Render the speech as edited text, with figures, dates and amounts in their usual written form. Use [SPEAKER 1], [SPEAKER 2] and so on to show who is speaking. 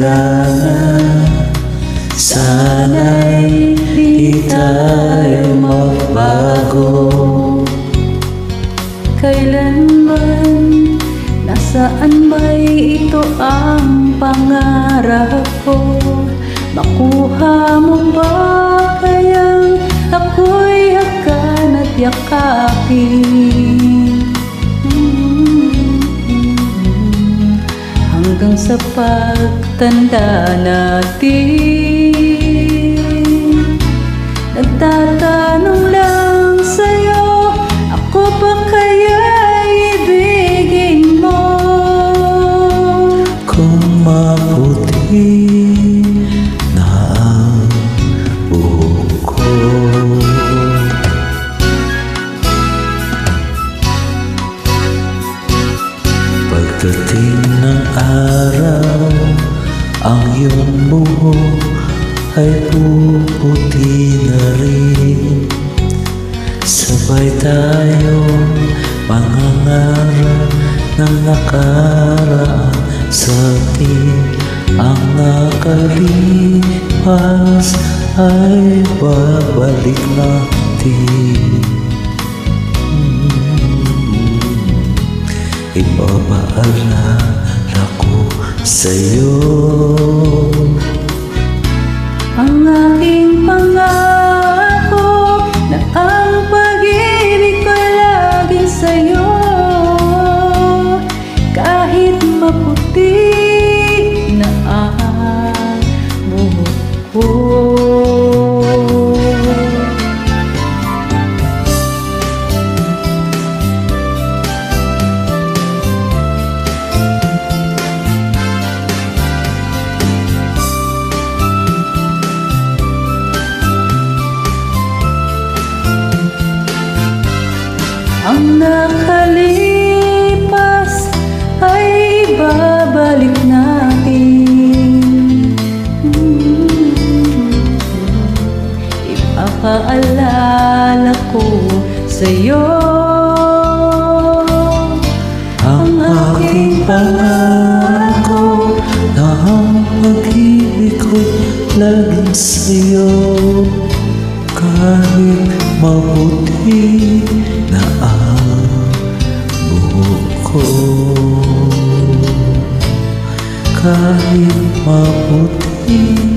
[SPEAKER 1] kailangan. Sana'y di tayo magbago.
[SPEAKER 2] Kailanman, nasaan ba'y ito ang pangarap ko? Makuha mo ba kayang ako'y hakan at yakapin? Hanggang sa pagtanda natin, nagtatanong lang sa'yo, ako ba kaya'y ibigin mo?
[SPEAKER 1] Kung maputi na ang buhok ko, pagdating ng araw, ang iyong buhok ay puputi na rin. Sabay tayong mangangarap ng nakaraan sa atin. Ang nakalipas ay babalik natin. Ibabaalala ko sa'yo
[SPEAKER 2] Ang aking pangako na ang pag-ibig ko laging sa'yo. Kahit maputi na ang buhok ko. Ang nakalipas ay babalik natin. Ipapaalala ko sa'yo
[SPEAKER 1] ang aking pangako na ang pag-ibig ko'y laging sa'yo. Kahit maputi na ang buhok ko, kahit maputi